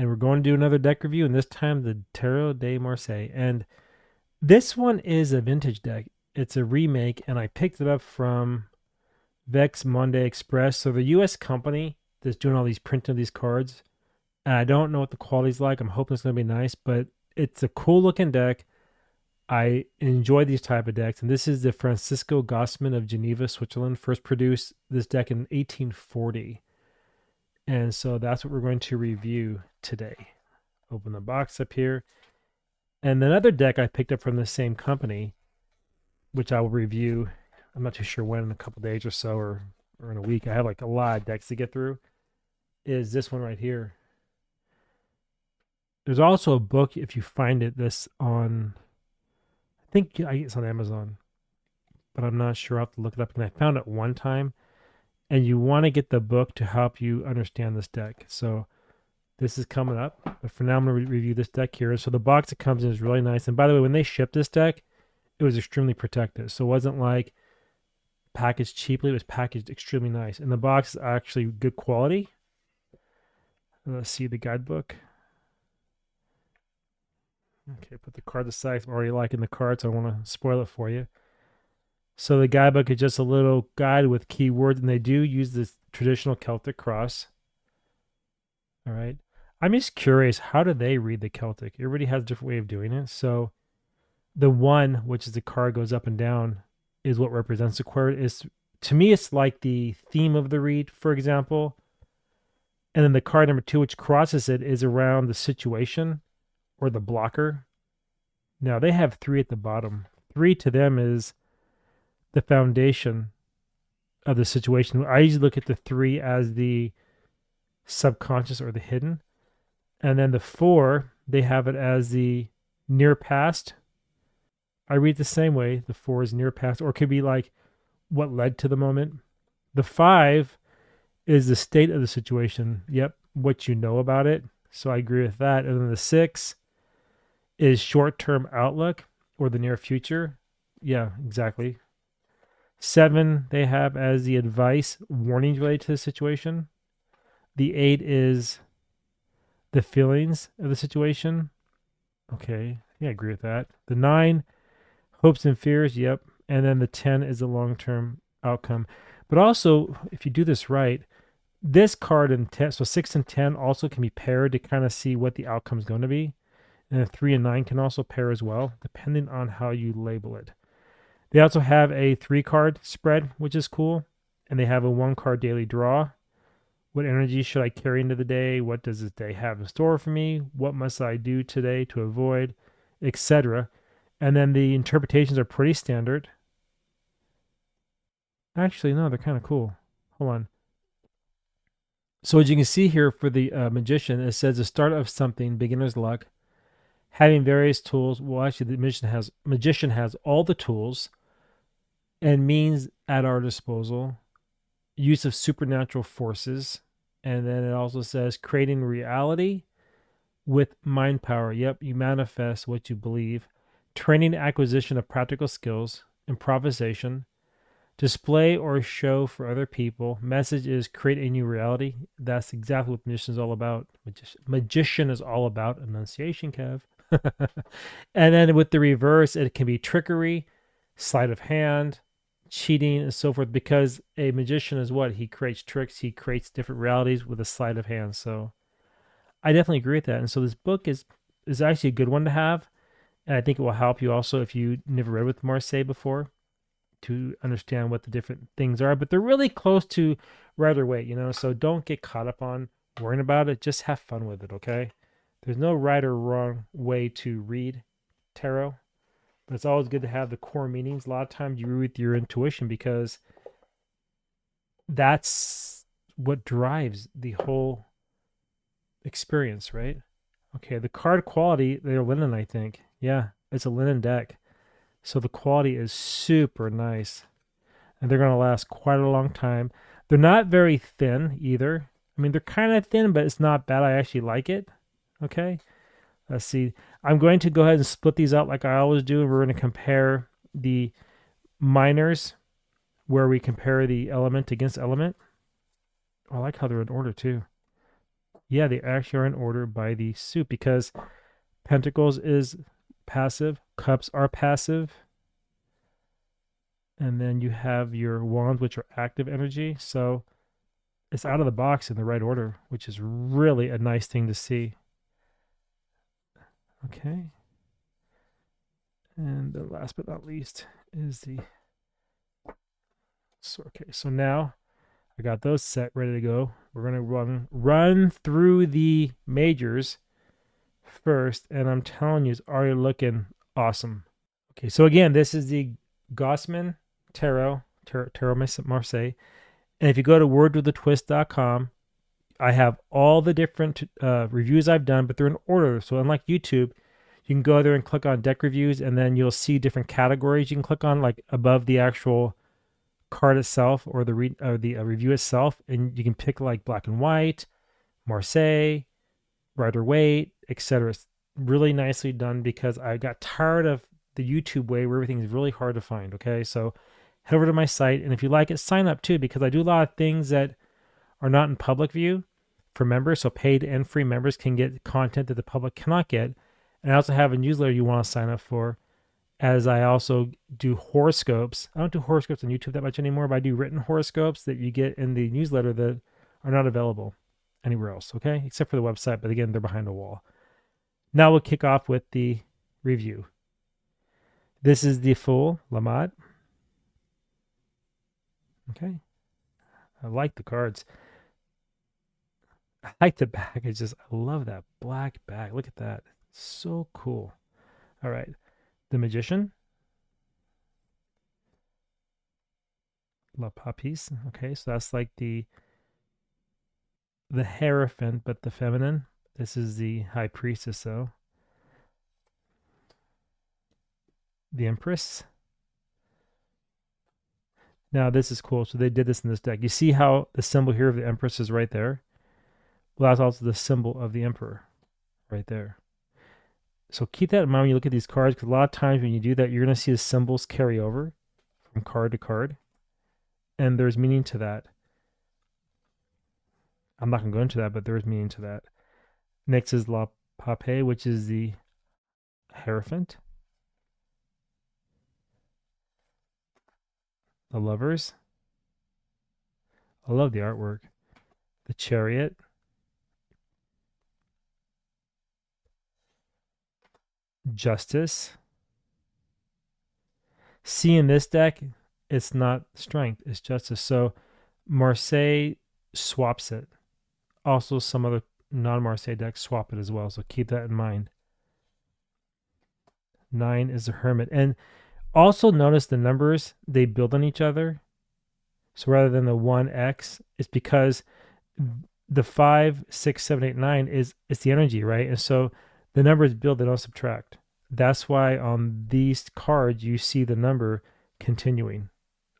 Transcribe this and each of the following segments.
and we're going to do another deck review, and this time the Tarot de Marseille. And this one is a vintage deck. It's a remake, and I picked it up from Vex Monday Express. So the US company that's doing all these printing of these cards. And I don't know what the quality's like. I'm hoping it's gonna be nice, but it's a cool looking deck. I enjoy these type of decks, and this is the Francisco Gassman of Geneva, Switzerland. First produced this deck in 1840, and so that's what we're going to review today. Open the box up here, and another deck I picked up from the same company, which I will review. I'm not too sure when, in a couple days or so, or in a week. I have like a lot of decks to get through. Is this one right here? There's also a book if you find it. This on, I think it's on Amazon, but I'm not sure. I'll have to look it up. And I found it one time, and you want to get the book to help you understand this deck. So this is coming up, but for now I'm going to review this deck here. So the box it comes in is really nice. And by the way, when they shipped this deck, it was extremely protected. So it wasn't like packaged cheaply. It was packaged extremely nice. And the box is actually good quality. Let's see the guidebook. Okay, put the card aside. I'm already liking the card, so I want to spoil it for you. So the guidebook is just a little guide with keywords, and they do use this traditional Celtic cross. All right. I'm just curious, how do they read the Celtic? Everybody has a different way of doing it. So the one, which is the card goes up and down, is what represents the card. To me, it's like the theme of the read, for example. And then the card number 2, which crosses it, is around the situation or the blocker. Now they have 3 at the bottom. 3 to them is the foundation of the situation. I usually look at the 3 as the subconscious or the hidden. And then the 4, they have it as the near past. I read the same way. The 4 is near past, or it could be like what led to the moment. The 5 is the state of the situation. Yep, what you know about it. So I agree with that. And then the 6 is short-term outlook or the near future. Yeah, exactly. 7 they have as the advice, warnings related to the situation. The 8 is the feelings of the situation. Okay, yeah, I agree with that. The 9, hopes and fears. Yep. And then the 10 is the long-term outcome. But also, if you do this right, this card and 10, so 6 and 10 also can be paired to kind of see what the outcome is going to be. And 3 and 9 can also pair as well, depending on how you label it. They also have a 3-card spread, which is cool. And they have a 1-card daily draw. What energy should I carry into the day? What does this day have in store for me? What must I do today to avoid, etc. And then the interpretations are pretty standard. Actually, no, they're kind of cool. Hold on. So as you can see here for the magician, it says the start of something, beginner's luck. Having various tools. Well, actually, the magician has all the tools and means at our disposal. Use of supernatural forces. And then it also says creating reality with mind power. Yep, you manifest what you believe. Training, acquisition of practical skills. Improvisation. Display or show for other people. Message is create a new reality. That's exactly what magician is all about. Magician is all about enunciation, Kev. And then with the reverse, it can be trickery, sleight of hand, cheating, and so forth. Because a magician is what? He creates tricks. He creates different realities with a sleight of hand. So I definitely agree with that. And so this book is actually a good one to have. And I think it will help you also if you never read with Marseille before, to understand what the different things are. But they're really close to Rider Waite, so don't get caught up on worrying about it. Just have fun with it, okay? There's no right or wrong way to read tarot, but it's always good to have the core meanings. A lot of times you read with your intuition because that's what drives the whole experience, right? Okay, the card quality, they're linen, I think. Yeah, it's a linen deck. So the quality is super nice. And they're going to last quite a long time. They're not very thin either. I mean, they're kind of thin, but it's not bad. I actually like it. Okay, let's see. I'm going to go ahead and split these out like I always do. We're going to compare the minors, where we compare the element against element. I like how they're in order too. Yeah, they actually are in order by the suit because Pentacles is passive, Cups are passive, and then you have your Wands, which are active energy. So it's out of the box in the right order, which is really a nice thing to see. Okay. And the last but not least is the. So, okay, so now I got those set ready to go. We're gonna run through the majors first, and I'm telling you, it's already looking awesome. Okay, so again, this is the Gassman Tarot Marseille, and if you go to wordwithatwist.com, I have all the different reviews I've done, but they're in order. So unlike YouTube, you can go there and click on deck reviews, and then you'll see different categories you can click on, like above the actual card itself or the review itself, and you can pick like black and white, Marseille, Rider Waite, etc. It's really nicely done because I got tired of the YouTube way where everything is really hard to find. Okay, so head over to my site, and if you like it, sign up too, because I do a lot of things that are not in public view for members, so paid and free members can get content that the public cannot get. And I also have a newsletter you want to sign up for, as I also do horoscopes. I don't do horoscopes on YouTube that much anymore, but I do written horoscopes that you get in the newsletter that are not available anywhere else, okay? Except for the website, but again, they're behind a wall. Now we'll kick off with the review. This is the full Lamad. Okay. I like the cards. I like the back. I love that black back. Look at that. So cool. All right. The Magician. La Papis. Okay, so that's like the Hierophant, but the feminine. This is the High Priestess, though. The Empress. Now, this is cool. So they did this in this deck. You see how the symbol here of the Empress is right there? Well, that's also the symbol of the Emperor right there. So keep that in mind when you look at these cards, because a lot of times when you do that, you're going to see the symbols carry over from card to card. And there's meaning to that. I'm not going to go into that, but there's meaning to that. Next is La Pape, which is the Hierophant. The Lovers. I love the artwork. The Chariot. Justice. See, in this deck, it's not strength, it's justice. So Marseille swaps it. Also, some other non-Marseille decks swap it as well. So keep that in mind. 9 is the Hermit. And also notice the numbers, they build on each other. So rather than the 1x, it's because the 5, 6, 7, 8, 9 it's the energy, right? And so the numbers build, they don't subtract. That's why on these cards you see the number continuing.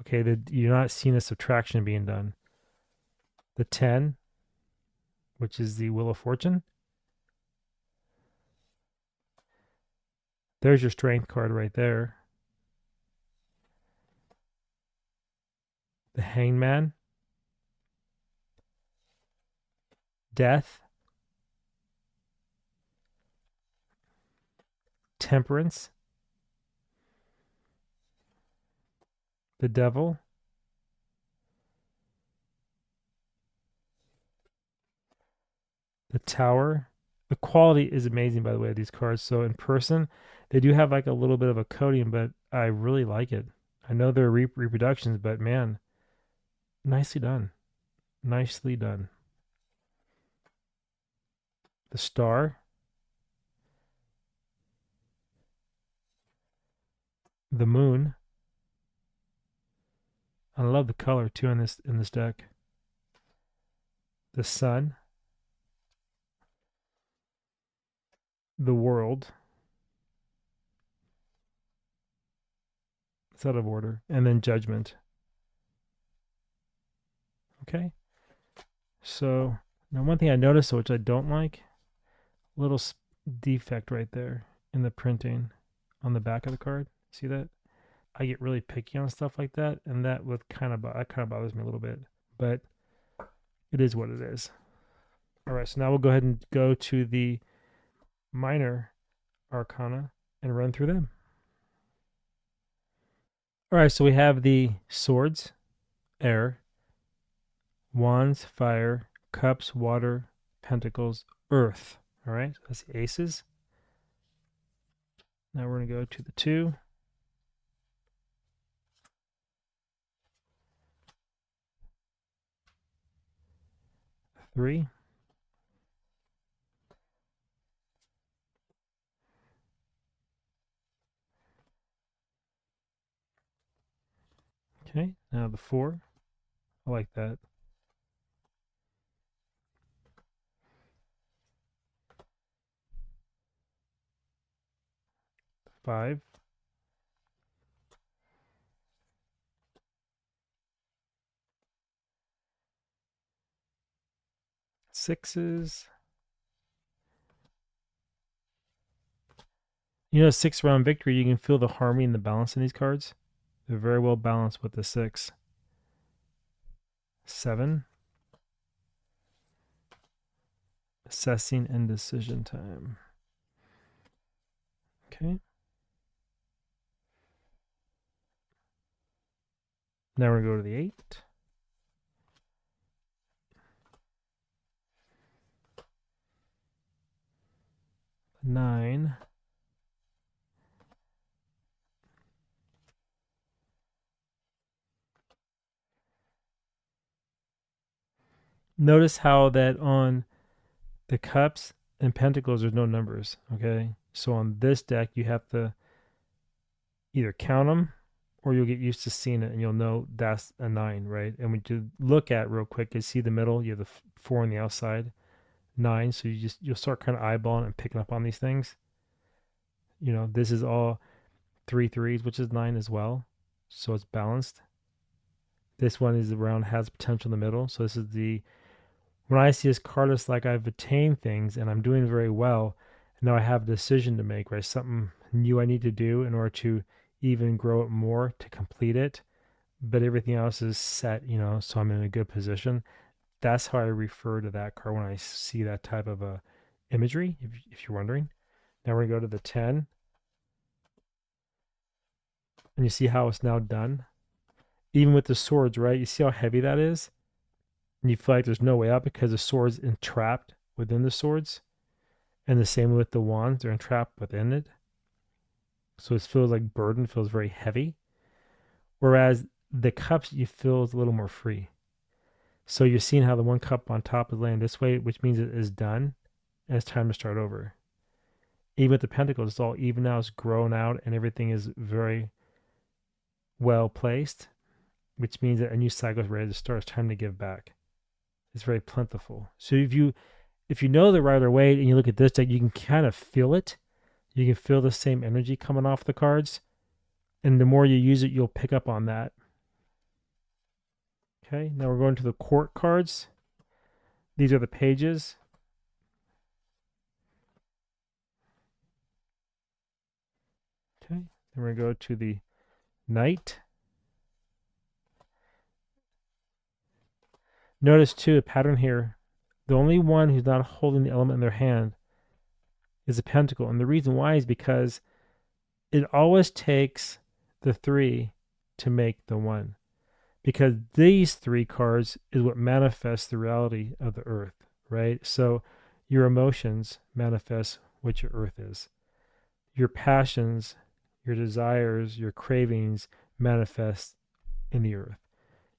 Okay, you're not seeing a subtraction being done. The 10, which is the Wheel of Fortune. There's your Strength card right there. The Hangman. Death. Temperance. The Devil. The Tower. The quality is amazing, by the way, of these cards. So in person, they do have like a little bit of a coating, but I really like it. I know they're reproductions, but man, nicely done. Nicely done. The Star. The Moon. I love the color too in this deck. The Sun. The World. It's out of order. And then Judgment. Okay. So now one thing I noticed, which I don't like, little defect right there in the printing on the back of the card. See that? I get really picky on stuff like that, and that kind of bothers me a little bit. But it is what it is. All right, so now we'll go ahead and go to the minor arcana and run through them. All right, so we have the swords, air, wands, fire, cups, water, pentacles, earth. All right, so that's the aces. Now we're going to go to the 2, 3, okay, now the 4. I like that. 5, 6s. You know, 6-round victory, you can feel the harmony and the balance in these cards. They're very well balanced with the 6. 7, assessing and decision time. Okay. Now we're going to go to the 8. 9. Notice how that on the cups and pentacles, there's no numbers, okay? So on this deck, you have to either count them or you'll get used to seeing it and you'll know that's a 9, right? And when you look at real quick, you see the middle, you have the 4 on the outside, 9. So you'll start kind of eyeballing and picking up on these things. You know, this is all 3 3s, which is 9 as well. So it's balanced. This one is around, has potential in the middle. So this is the, when I see this card, it's like I've attained things and I'm doing very well. And now I have a decision to make, right? Something new I need to do in order to even grow it more to complete it. But everything else is set, you know, so I'm in a good position. That's how I refer to that card when I see that type of imagery, if you're wondering. Now we're going to go to the 10. And you see how it's now done. Even with the swords, right? You see how heavy that is? And you feel like there's no way out because the sword's entrapped within the swords. And the same with the wands, they're entrapped within it. So it feels like burden, feels very heavy. Whereas the cups you feel is a little more free. So you're seeing how the one cup on top is laying this way, which means it is done and it's time to start over. Even with the pentacles, it's all even now, it's grown out and everything is very well placed, which means that a new cycle is ready to start. It's time to give back. It's very plentiful. So if you know the Rider Waite and you look at this deck, you can kind of feel it. You can feel the same energy coming off the cards. And the more you use it, you'll pick up on that. Okay, now we're going to the court cards. These are the pages. Okay, then we're going to go to the knight. Notice too a pattern here. The only one who's not holding the element in their hand is a pentacle. And the reason why is because it always takes the 3 to make the 1. Because these 3 cards is what manifests the reality of the earth, right? So your emotions manifest what your earth is. Your passions, your desires, your cravings manifest in the earth.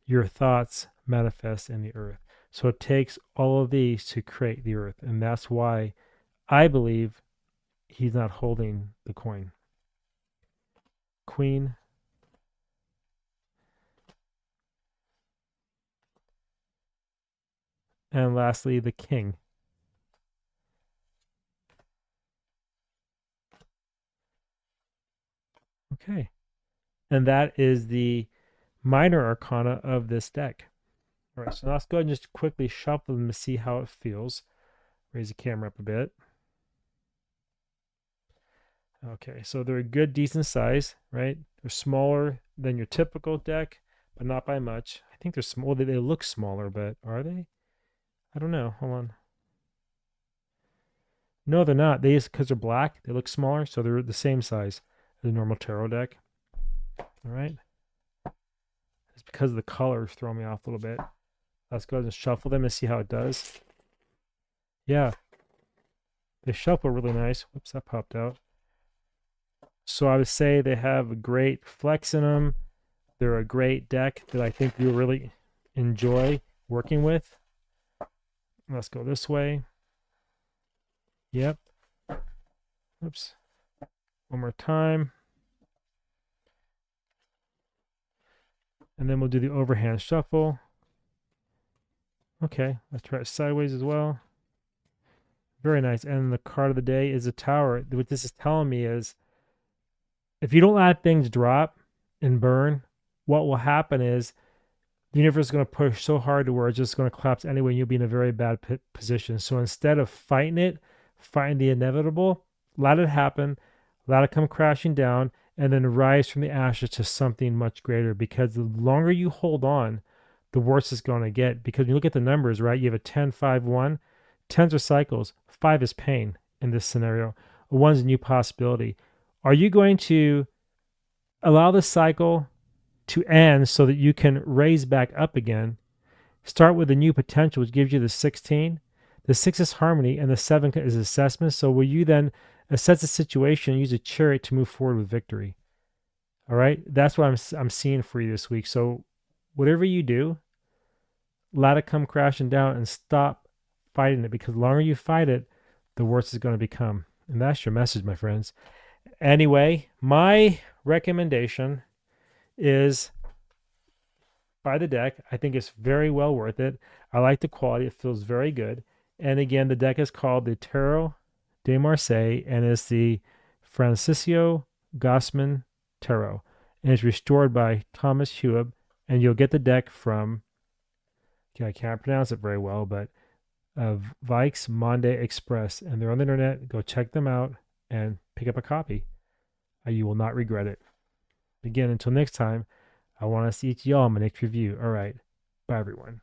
Your thoughts manifest in the earth. So it takes all of these to create the earth. And that's why I believe he's not holding the coin. Queen. And lastly, the king. Okay. And that is the minor arcana of this deck. All right, so now let's go ahead and just quickly shuffle them to see how it feels. Raise the camera up a bit. Okay, so they're a good, decent size, right? They're smaller than your typical deck, but not by much. I think they're small. They look smaller, but are they? I don't know. Hold on. No, they're not. They just, because they're black, they look smaller, so they're the same size as a normal tarot deck. All right. It's because the colors throw me off a little bit. Let's go ahead and shuffle them and see how it does. Yeah, they shuffle really nice. Whoops, that popped out. So I would say they have a great flex in them. They're a great deck that I think you'll really enjoy working with. Let's go this way. Yep. Oops. One more time. And then we'll do the overhand shuffle. Okay, let's try it sideways as well. Very nice. And the card of the day is a tower. What this is telling me is if you don't let things drop and burn, what will happen is the universe is going to push so hard to where it's just going to collapse anyway, and you'll be in a very bad position. So instead of fighting it, fighting the inevitable, let it happen, let it come crashing down, and then rise from the ashes to something much greater. Because the longer you hold on, the worse it's going to get. Because when you look at the numbers, right, you have a 10, 5, 1. 10s are cycles. 5 is pain in this scenario. A 1 is a new possibility. Are you going to allow the cycle to end so that you can raise back up again? Start with a new potential, which gives you the 16. The 6 is harmony, and the 7 is assessment. So will you then assess the situation and use a chariot to move forward with victory? All right? That's what I'm seeing for you this week. So whatever you do, let it come crashing down and stop fighting it, because the longer you fight it, the worse it's going to become. And that's your message, my friends. Anyway, my recommendation is buy the deck. I think it's very well worth it. I like the quality. It feels very good. And again, the deck is called the Tarot de Marseille, and it's the Francisco Gassman Tarot. And it's restored by Thomas Heweb. And you'll get the deck from, I can't pronounce it very well, but Vikes Monday Express. And they're on the internet. Go check them out and pick up a copy. You will not regret it. Again, until next time, I want to see y'all in my next review. All right. Bye, everyone.